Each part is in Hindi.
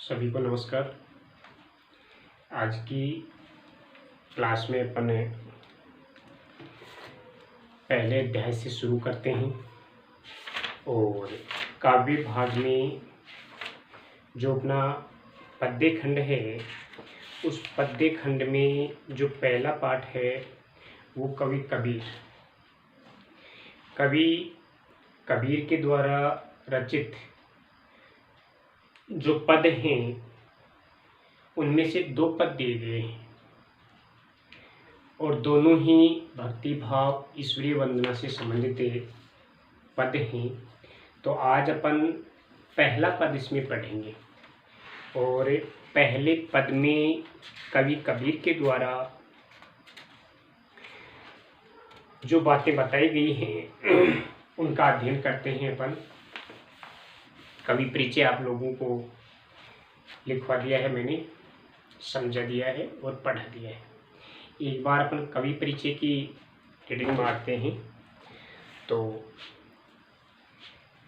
सभी को नमस्कार। आज की क्लास में अपन पहले अध्याय से शुरू करते हैं और काव्य भाग में जो अपना पद्य खंड है उस पद्य खंड में जो पहला पाठ है वो कवि कबीर के द्वारा रचित जो पद हैं उनमें से दो पद दिए गए हैं और दोनों ही भक्ति भाव ईश्वरीय वंदना से संबंधित पद हैं। तो आज अपन पहला पद इसमें पढ़ेंगे और पहले पद में कवि कबीर के द्वारा जो बातें बताई गई हैं उनका अध्ययन करते हैं अपन। कवि परिचय आप लोगों को लिखवा दिया है, मैंने समझा दिया है और पढ़ा दिया है। एक बार अपन कवि परिचय की रीडिंग मारते हैं तो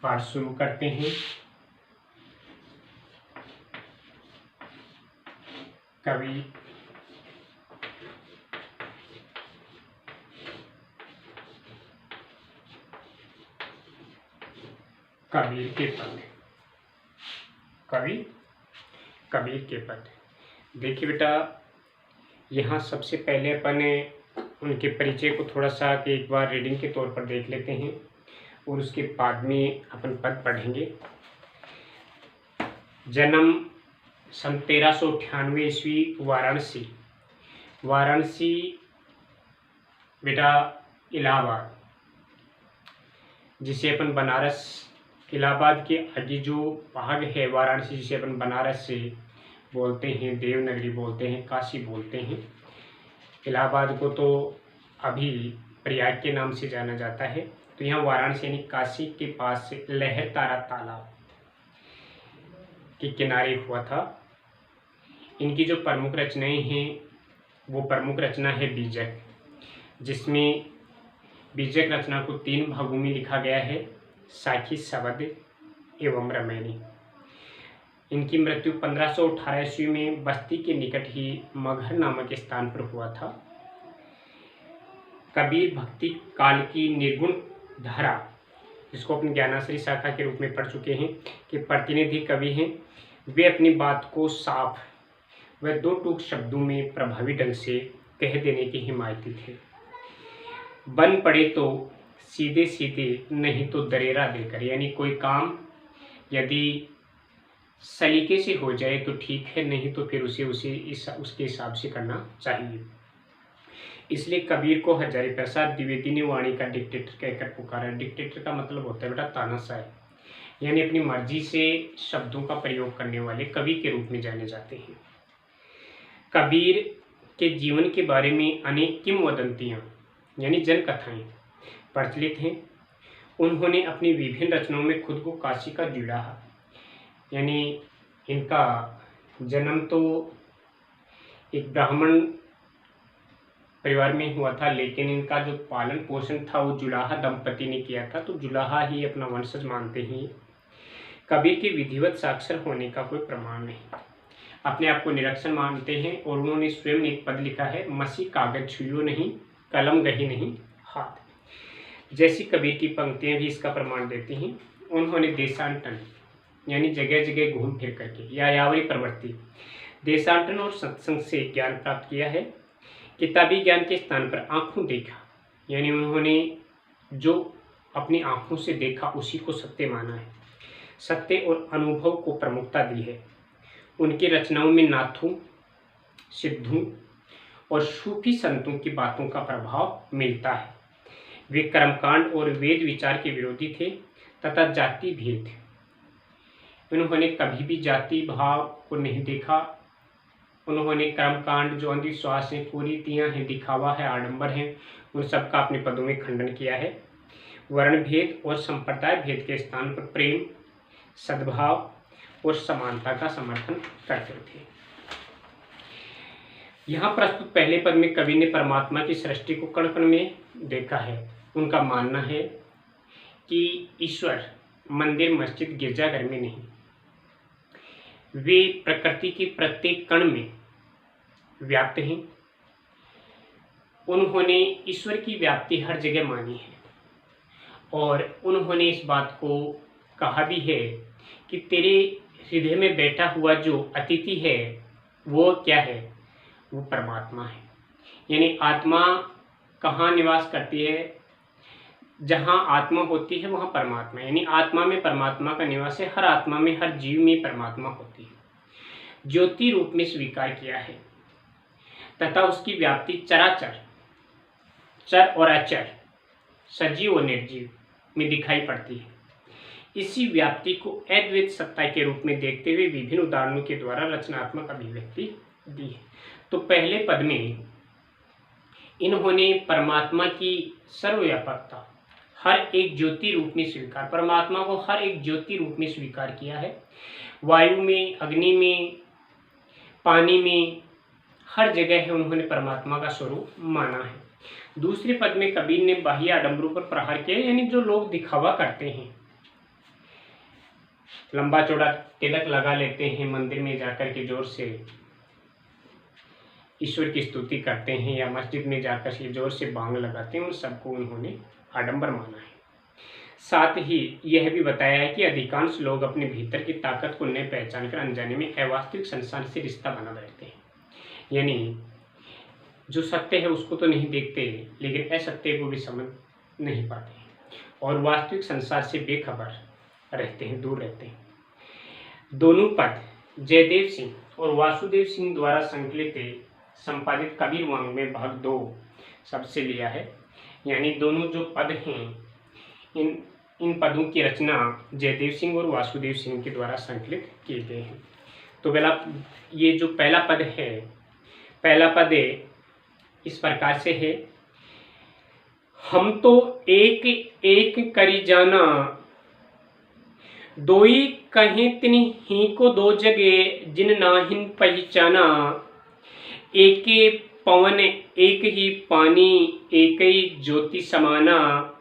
पाठ शुरू करते हैं। कवि कबीर के पद। कबीर के पद देखिए बेटा, यहाँ सबसे पहले अपन उनके परिचय को थोड़ा सा एक बार रीडिंग के तौर पर देख लेते हैं और उसके बाद में अपन पद पढ़ेंगे। जन्म सन 1398 ईस्वी वाराणसी बेटा इलाहाबाद, जिसे अपन बनारस, इलाहाबाद के आगे जो भाग है वाराणसी जिसे अपन बनारस से बोलते हैं, देवनगरी बोलते हैं, काशी बोलते हैं। इलाहाबाद को तो अभी प्रयाग के नाम से जाना जाता है। तो यहाँ वाराणसी यानी काशी के पास से लहरतारा तालाब के किनारे हुआ था। इनकी जो प्रमुख रचनाएं हैं वो प्रमुख रचना है बीजक, जिसमें बीजक रचना को 3 भागों में लिखा गया है, साखी, शबद एवं रमैनी। इनकी मृत्यु 1518 ईस्वी में बस्ती के निकट ही मगहर नामक स्थान पर हुआ था। कबीर भक्ति काल की निर्गुण धारा, जिसको अपन ज्ञानाश्री शाखा के रूप में पढ़ चुके हैं कि प्रतिनिधि कवि हैं। वे अपनी बात को साफ व 2 टूक शब्दों में प्रभावी ढंग से कह देने के हिमायती थे। बन पड़े तो सीधे सीधे, नहीं तो दरेरा देकर, यानी कोई काम यदि सलीके से हो जाए तो ठीक है, नहीं तो फिर उसे उसके हिसाब से करना चाहिए। इसलिए कबीर को हजारी प्रसाद द्विवेदी ने वाणी का डिक्टेटर कहकर पुकारा। डिक्टेटर का मतलब होता है बेटा तानाशाह, यानी अपनी मर्जी से शब्दों का प्रयोग करने वाले कवि के रूप में जाने जाते हैं। कबीर के जीवन के बारे में अनेक किंवदंतियाँ यानी जनकथाएं प्रचलित हैं। उन्होंने अपनी विभिन्न रचनाओं में खुद को काशी का जुड़ाहा, यानी इनका जन्म तो एक ब्राह्मण परिवार में हुआ था, लेकिन इनका जो पालन पोषण था वो जुलाहा दंपति ने किया था, तो जुलाहा ही अपना वंशज मानते हैं। कबीर के विधिवत साक्षर होने का कोई प्रमाण नहीं, अपने आप को निरक्षर मानते हैं और उन्होंने स्वयं एक पद लिखा है, मसी कागज छुइयो नहीं, कलम गही नहीं हाथ। जैसी कबीर की पंक्तियां भी इसका प्रमाण देती हैं। उन्होंने देशांतन यानी जगह जगह घूम फिर करके यायावरी प्रवृत्ति, देशांतन और सत्संग से ज्ञान प्राप्त किया है। किताबी ज्ञान के स्थान पर आंखों देखा, यानी उन्होंने जो अपनी आंखों से देखा उसी को सत्य माना है। सत्य और अनुभव को प्रमुखता दी है। उनकी रचनाओं में नाथों, सिद्धों और सूफी संतों की बातों का प्रभाव मिलता है। वे कर्मकांड और वेद विचार के विरोधी थे तथा जाति भेद, उन्होंने कभी भी जाति भाव को नहीं देखा। उन्होंने कर्मकांड जो अंधविश्वास है, कुरीतियाँ हैं, दिखावा है, आडंबर हैं, उन सब का अपने पदों में खंडन किया है। वर्ण भेद और संप्रदाय भेद के स्थान पर प्रेम, सद्भाव और समानता का समर्थन करते थे। यहाँ प्रस्तुत पहले पद में कवि ने परमात्मा की सृष्टि को कण कण में देखा है। उनका मानना है कि ईश्वर मंदिर, मस्जिद, गिरजाघर में नहीं, वे प्रकृति के प्रत्येक कण में व्याप्त हैं। उन्होंने ईश्वर की व्याप्ति हर जगह मानी है और उन्होंने इस बात को कहा भी है कि तेरे हृदय में बैठा हुआ जो अतिथि है वो क्या है, वो परमात्मा है। यानी आत्मा कहाँ निवास करती है, जहाँ आत्मा होती है वहाँ परमात्मा, यानी आत्मा में परमात्मा का निवास है। हर आत्मा में, हर जीव में परमात्मा होती है। ज्योति रूप में स्वीकार किया है तथा उसकी व्याप्ति चराचर, चर और अचर, सजीव और निर्जीव में दिखाई पड़ती है। इसी व्याप्ति को अद्वैत सत्ता के रूप में देखते हुए विभिन्न उदाहरणों के द्वारा रचनात्मक अभिव्यक्ति दी है। तो पहले पद में इन्होंने परमात्मा की सर्वव्यापकता हर एक ज्योति रूप में स्वीकार, परमात्मा को हर एक ज्योति रूप में स्वीकार किया है। वायु में, अग्नि में, पानी में, हर जगह है उन्होंने परमात्मा का स्वरूप माना है। दूसरे पद में कबीर ने बाह्य आडंबरों पर प्रहार किया, यानी जो लोग दिखावा करते हैं, लंबा चौड़ा तिलक लगा लेते हैं, मंदिर में जाकर के जोर से ईश्वर की स्तुति करते हैं या मस्जिद में जाकर के जोर से बांग लगाते हैं, उन सबको उन्होंने आडंबर माना है। साथ ही यह भी बताया है कि अधिकांश लोग अपने भीतर की ताकत को न पहचान कर अनजाने में अवास्तविक संसार से रिश्ता बना बैठते हैं। यानी जो सत्य है उसको तो नहीं देखते, लेकिन असत्य को भी समझ नहीं पाते और वास्तविक संसार से बेखबर रहते हैं, दूर रहते हैं। दोनों पद जयदेव सिंह और वासुदेव सिंह द्वारा संकलित संपादित कबीर वांग में भाग 2 सबसे लिया है। यानी दोनों जो पद हैं, इन पदों की रचना जयदेव सिंह और वासुदेव सिंह के द्वारा संकलित किए गए हैं। तो ये जो पहला पद है, पहला पद इस प्रकार से है, हम तो एक एक करी जाना, दोई कहें तिन ही को दो जगे, जिन नाहिन पहचाना, एके पवन एक ही पानी, एक ही ज्योति समाना,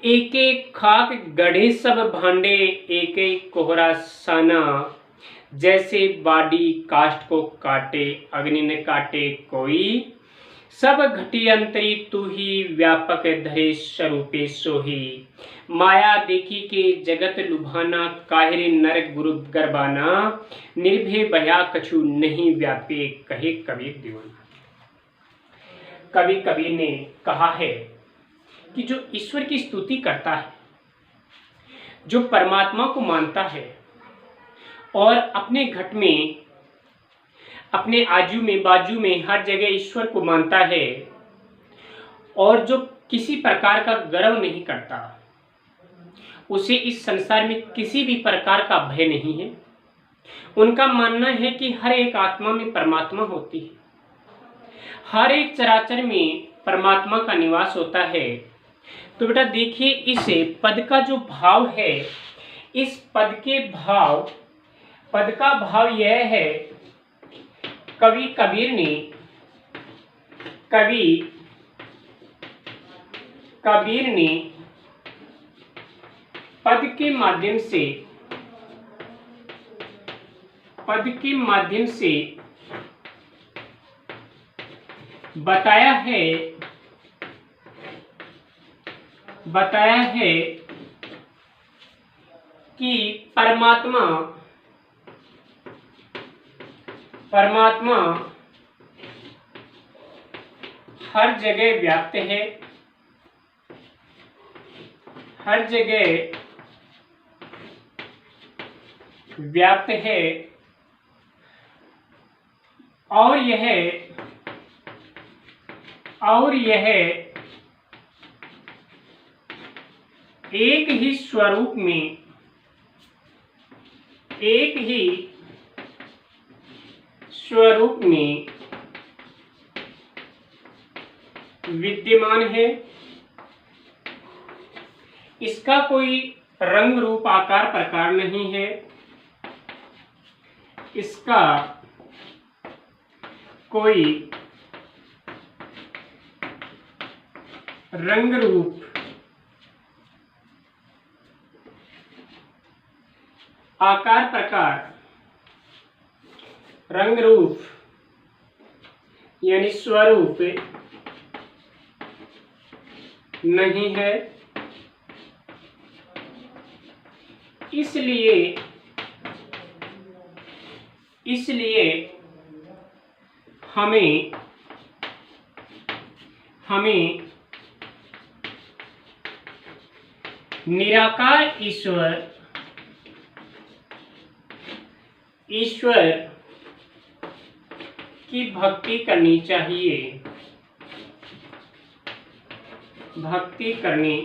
एक एक खाक गढ़े सब भांडे, एक ही कोहरा साना, जैसे बाडी काष्ठ को काटे, अग्नि न काटे कोई, सब घटी अंतरी तू ही, व्यापक धरे स्वरूपे सोही, माया देखी के जगत लुभाना, काहिरे नरक गुरु गरबाना, निर्भय भया कछु नहीं व्यापे, कहे कबीर दीवाना। कवि कबीर ने कहा है कि जो ईश्वर की स्तुति करता है, जो परमात्मा को मानता है और अपने घट में, अपने आजू में, बाजू में, हर जगह ईश्वर को मानता है और जो किसी प्रकार का गर्व नहीं करता, उसे इस संसार में किसी भी प्रकार का भय नहीं है। उनका मानना है कि हर एक आत्मा में परमात्मा होती है, हर एक चराचर में परमात्मा का निवास होता है। तो बेटा देखिए, इस पद का जो भाव है, इस पद का भाव यह है, कवि कबीर ने पद के माध्यम से बताया है कि परमात्मा हर जगह व्याप्त है, हर जगह व्याप्त है और यह एक ही स्वरूप में, विद्यमान है। इसका कोई रंग रूप आकार प्रकार नहीं है, इसका कोई रंग रूप आकार प्रकार रंग रूप यानी स्वरूप नहीं है, इसलिए हमें निराकार ईश्वर की भक्ति करनी चाहिए। भक्ति करनी,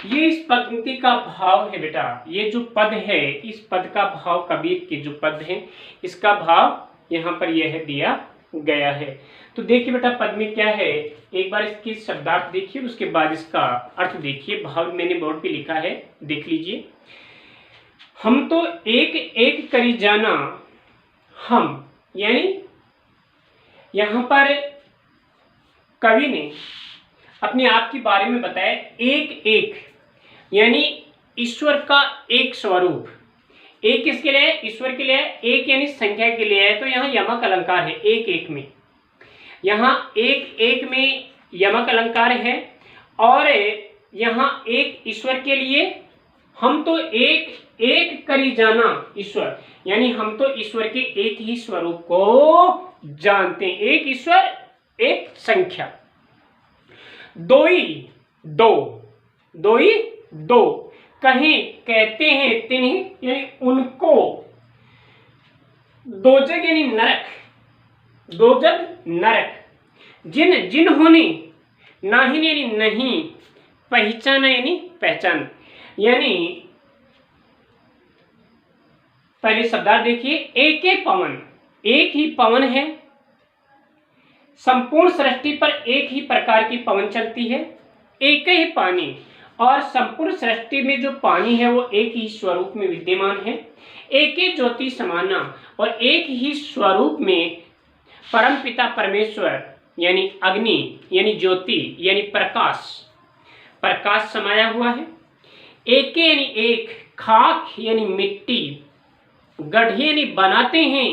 ये इस पंक्ति का भाव है बेटा। ये जो पद है, इस पद का भाव, कबीर के जो पद है इसका भाव यहाँ पर यह दिया गया है। तो देखिए बेटा पद में क्या है, एक बार इसकी शब्दार्थ देखिए, उसके बाद इसका अर्थ देखिए। भाव मैंने बोर्ड पे लिखा है, देख लीजिए। हम तो एक एक करी जाना, हम यानी यहाँ पर कवि ने अपने आप के बारे में बताया एक एक, यानी ईश्वर का एक स्वरूप। एक किसके लिए? ईश्वर के लिए। एक यानी संख्या के लिए है, तो यहाँ यमक अलंकार है एक एक में। यहाँ एक एक में यमक अलंकार है, और यहाँ एक ईश्वर के लिए। हम तो एक एक करी जाना ईश्वर, यानी हम तो ईश्वर के एक ही स्वरूप को जानते हैं। एक ईश्वर, एक संख्या। दोई दो, दोई दो, कहीं कहते हैं तिन्हीं यानी उनको। दोजग यानी नरक, दोजग नरक। जिन जिन्होंने, नाहिन यानी नहीं, पहचाना यानी पहचान। यानी पहले शब्दार्थ देखिए, एक एक पवन, एक ही पवन है। संपूर्ण सृष्टि पर एक ही प्रकार की पवन चलती है। एक ही पानी, और संपूर्ण सृष्टि में जो पानी है वो एक ही स्वरूप में विद्यमान है। एक ही ज्योति समाना, और एक ही स्वरूप में परमपिता परमेश्वर यानी अग्नि यानी ज्योति यानी प्रकाश, प्रकाश समाया हुआ है। एक यानी एक, खाक यानी मिट्टी, गढ़े यानी बनाते हैं,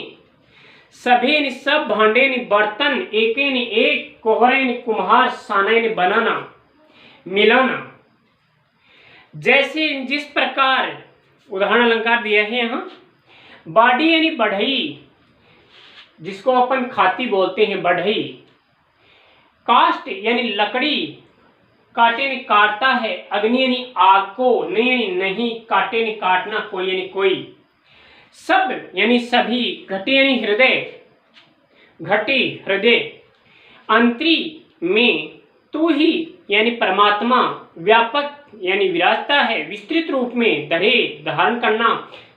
सभे यानी सब, भांडे यानी बर्तन, एक यानी एक, कोहरा यानी कुम्हार, साना यानी बनाना, मिलाना। जैसे जिस प्रकार उदाहरण अलंकार दिया है यहाँ, बाडी यानी बढ़ई, जिसको अपन खाती बोलते हैं, बढ़ई। काष्ट यानी लकड़ी, काटे यानी काटता है, अग्नि यानी आग को, नहीं यानी नहीं, काटे यानी काटना, कोई यानी कोई। सब यानी सभी, घटे यानी हृदय, घटी हृदय। अंतरी में तू ही यानी परमात्मा, व्यापक यानी विराजता है, विस्तृत रूप में धरे धारण करना,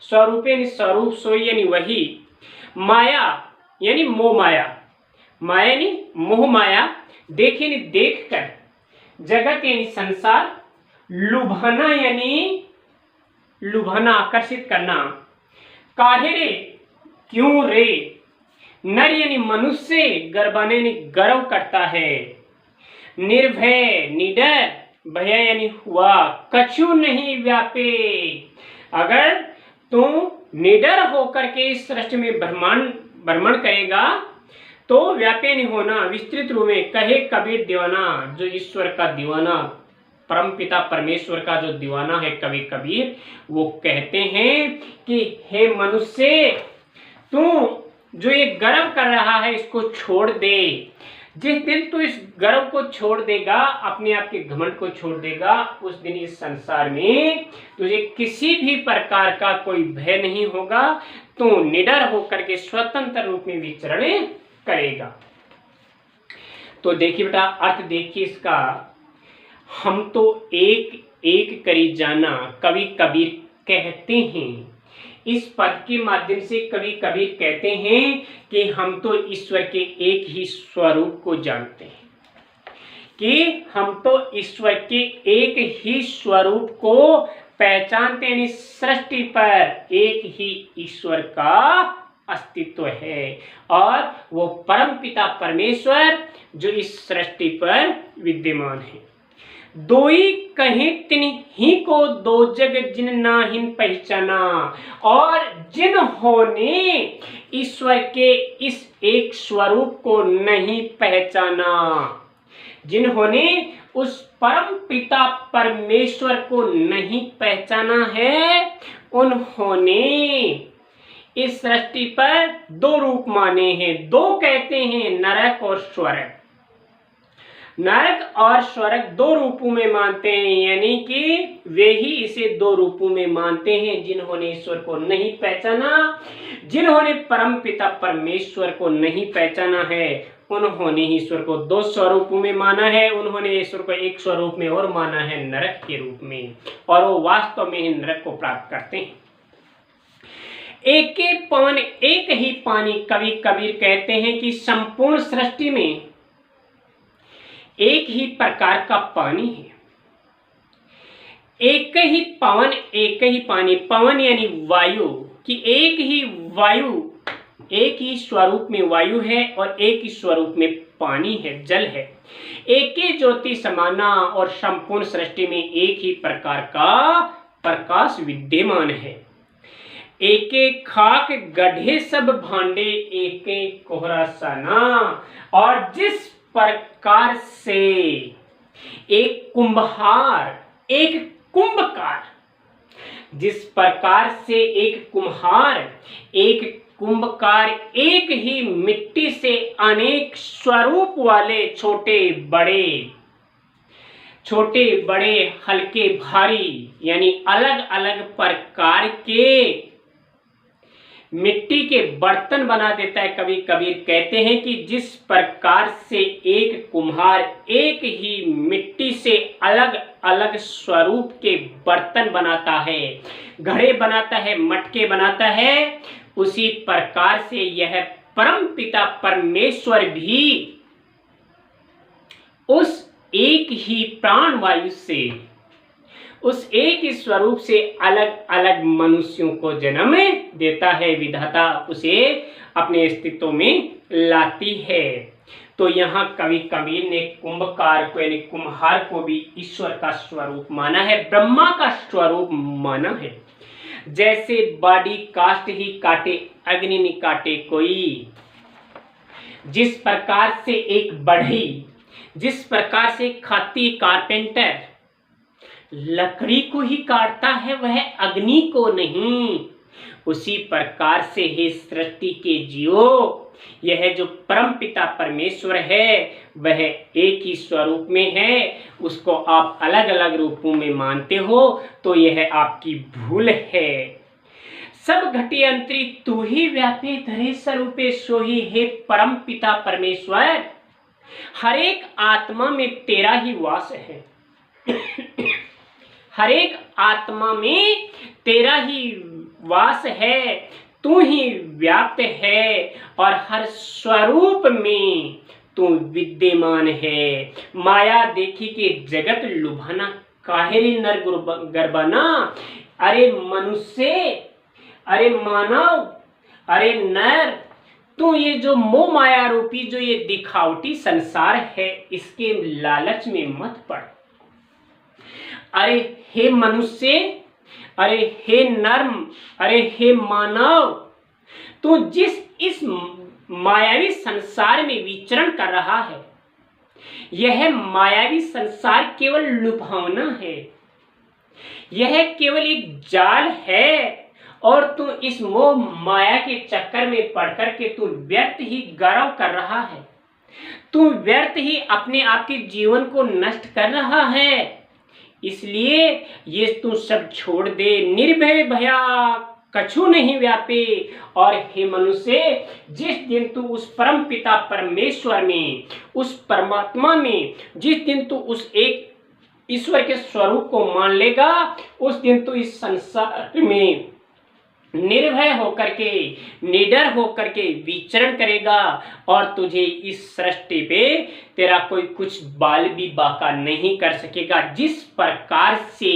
स्वरूप यानी स्वरूप, सोई यानी वही। माया यानी मोह माया, माया यानी मोह माया, देख यानी देख कर, जगत यानी संसार, लुभाना यानी लुभाना, आकर्षित करना। काहे रे, क्यों रे, नर यानी मनुष्य, गर्वाने यानी गर्व करता है। निर्भय निडर, भय यानी हुआ, कछु नहीं व्यापे। अगर तू निडर होकर के इस सृष्टि में भ्रमण करेगा तो व्यापे नहीं होना, विस्तृत रूप में। कहे कबीर दीवाना, जो ईश्वर का दीवाना, परमपिता परमेश्वर का जो दीवाना है कवि कबीर, वो कहते हैं कि हे मनुष्य, तू जो ये गर्व कर रहा है इसको छोड़ दे। जिस दिन तू इस गर्व को छोड़ देगा, अपने आप के घमंड को छोड़ देगा, उस दिन इस संसार में तुझे किसी भी प्रकार का कोई भय नहीं होगा। तू निडर होकर के स्वतंत्र रूप में विचरण करेगा। तो देखिए बेटा अर्थ देखिए इसका, हम तो एक एक करी जाना, कवि कबीर कहते हैं। इस पद के माध्यम से कवि कबीर कहते हैं कि हम तो ईश्वर के एक ही स्वरूप को जानते हैं, कि हम तो ईश्वर के एक ही स्वरूप को पहचानते हैं। सृष्टि पर एक ही ईश्वर का अस्तित्व है, और वो परमपिता परमेश्वर जो इस सृष्टि पर विद्यमान है। दोई कहीं तिन्ही को दो जग जिन नाहिन पहचाना। और जिन्होंने ईश्वर के इस एक स्वरूप को नहीं पहचाना, जिन्होंने उस परम पिता परमेश्वर को नहीं पहचाना है, उन्होंने इस सृष्टि पर दो रूप माने हैं। दो कहते हैं, नरक और स्वर्ग। नरक और स्वर्ग दो रूपों में मानते हैं, यानी कि वे ही इसे दो रूपों में मानते हैं जिन्होंने ईश्वर को नहीं पहचाना। जिन्होंने परम पिता परमेश्वर को नहीं पहचाना है, उन्होंने ईश्वर को दो स्वरूपों में माना है। उन्होंने ईश्वर को एक स्वरूप में और माना है, नरक के रूप में, और वो वास्तव में ही नरक को प्राप्त करते हैं। एक पवन एक ही पानी, कवि कबीर कहते हैं कि संपूर्ण सृष्टि में एक ही प्रकार का पानी है। एक ही पवन एक ही पानी, पवन यानी वायु कि एक ही वायु, एक ही स्वरूप में वायु है और एक ही स्वरूप में पानी है, जल है। एक ही ज्योति समाना और संपूर्ण सृष्टि में एक ही प्रकार का प्रकाश विद्यमान है। एक एक खाक गढ़े सब भांडे, एक एक कोहरा सना। और जिस प्रकार से एक कुंभार एक कुंभकार, जिस प्रकार से एक कुम्हार एक कुंभकार एक ही मिट्टी से अनेक स्वरूप वाले छोटे बड़े हल्के भारी यानी अलग अलग प्रकार के मिट्टी के बर्तन बना देता है। कवि कबीर कहते हैं कि जिस प्रकार से एक कुम्हार एक ही मिट्टी से अलग अलग स्वरूप के बर्तन बनाता है, घड़े बनाता है, मटके बनाता है, उसी प्रकार से यह परम पिता परमेश्वर भी उस एक ही प्राण वायु से, उस एक ही स्वरूप से अलग अलग मनुष्यों को जन्म देता है। विधाता उसे अपने अस्तित्व में लाती है। तो यहाँ कवि कबीर ने कुंभकार को यानी कुम्हार को भी ईश्वर का स्वरूप माना है, ब्रह्मा का स्वरूप माना है। जैसे बाड़ी काष्ट ही काटे अग्नि न काटे कोई, जिस प्रकार से एक बढ़ई, जिस प्रकार से खाती कारपेंटर लकड़ी को ही काटता है, वह अग्नि को नहीं, उसी प्रकार से हे सृष्टि के जीवो, यह जो परम पिता परमेश्वर है वह एक ही स्वरूप में है, उसको आप अलग अलग रूपों में मानते हो तो यह आपकी भूल है। सब घटी अंतरी तू ही व्यापे धरे स्वरूपे सोही, हे परम पिता परमेश्वर, हर एक आत्मा में तेरा ही वास है। हर एक आत्मा में तेरा ही वास है, तू ही व्याप्त है और हर स्वरूप में तू विद्यमान है। माया देखी के जगत लुभाना, काहे रे नर गर्भाना। अरे मनुष्य, अरे मानव, अरे नर, तू ये जो मोह माया रूपी जो ये दिखावटी संसार है, इसके लालच में मत पड़। अरे हे मनुष्य, अरे हे नर्म, अरे हे मानव, तू जिस इस मायावी संसार में विचरण कर रहा है, यह मायावी संसार केवल लुभावना है, यह केवल एक जाल है और तू इस मोह माया के चक्कर में पड़कर के तू व्यर्थ ही गौरव कर रहा है, तू व्यर्थ ही अपने आप के जीवन को नष्ट कर रहा है। इसलिए ये तू सब छोड़ दे, निर्भय भया कछु नहीं व्यापे। और हे मनुष्य, जिस दिन तू उस परम पिता परमेश्वर में, उस परमात्मा में, जिस दिन तू उस एक ईश्वर के स्वरूप को मान लेगा, उस दिन तू इस संसार में निर्भय होकर के, निडर होकर के विचरण करेगा और तुझे इस सृष्टि पे तेरा कोई कुछ बाल भी बाका नहीं कर सकेगा। जिस प्रकार से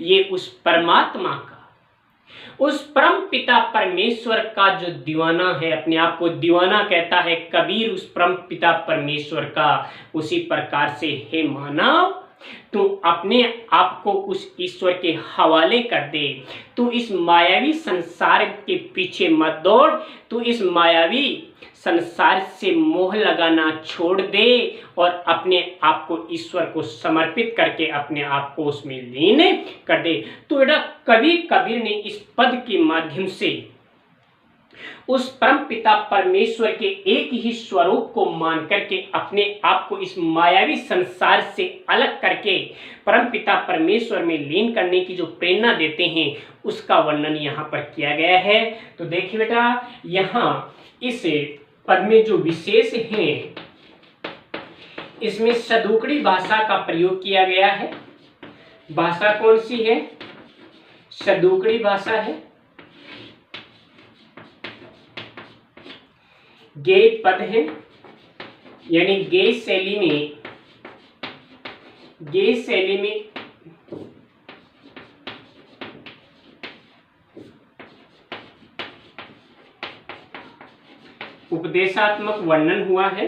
ये उस परमात्मा का, उस परम पिता परमेश्वर का जो दीवाना है, अपने आप को दीवाना कहता है कबीर उस परम पिता परमेश्वर का, उसी प्रकार से हे मानव, तो अपने आप को उस ईश्वर के हवाले कर दे। तू इस मायावी संसार के पीछे मत दौड़, तू इस मायावी संसार से मोह लगाना छोड़ दे और अपने आप को ईश्वर को समर्पित करके अपने आप को उसमें लीन कर दे। तो बेटा कवि कबीर ने इस पद के माध्यम से उस परम पिता परमेश्वर के एक ही स्वरूप को मान करके अपने आप को इस मायावी संसार से अलग करके परम पिता परमेश्वर में लीन करने की जो प्रेरणा देते हैं उसका वर्णन यहाँ पर किया गया है। तो देखिए बेटा यहाँ इस पद में जो विशेष हैं इसमें सदुकड़ी भाषा का प्रयोग किया गया है। भाषा कौन सी है? सदुकड़ी भाषा है। गेय पद है, यानी गेय शैली में उपदेशात्मक वर्णन हुआ है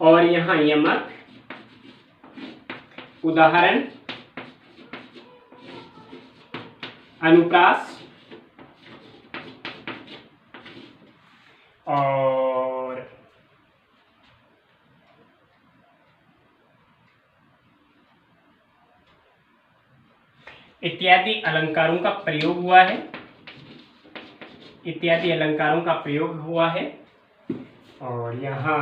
और यहाँ यमक, उदाहरण, अनुप्रास और इत्यादि अलंकारों का प्रयोग हुआ है। और यहाँ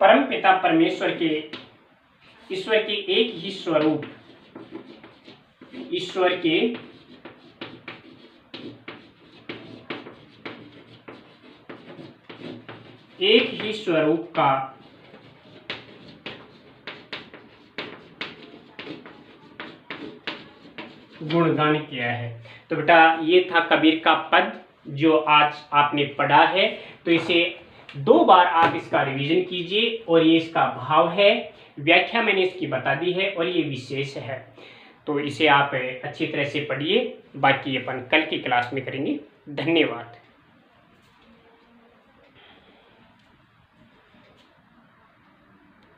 परम पिता परमेश्वर के ईश्वर के एक ही स्वरूप, ईश्वर के एक ही स्वरूप का गुणगान किया है। तो बेटा ये था कबीर का पद जो आज आपने पढ़ा है। तो इसे 2 बार आप इसका रिवीजन कीजिए और ये इसका भाव है, व्याख्या मैंने इसकी बता दी है और ये विशेष है। तो इसे आप अच्छी तरह से पढ़िए, बाकी अपन कल की क्लास में करेंगे। धन्यवाद।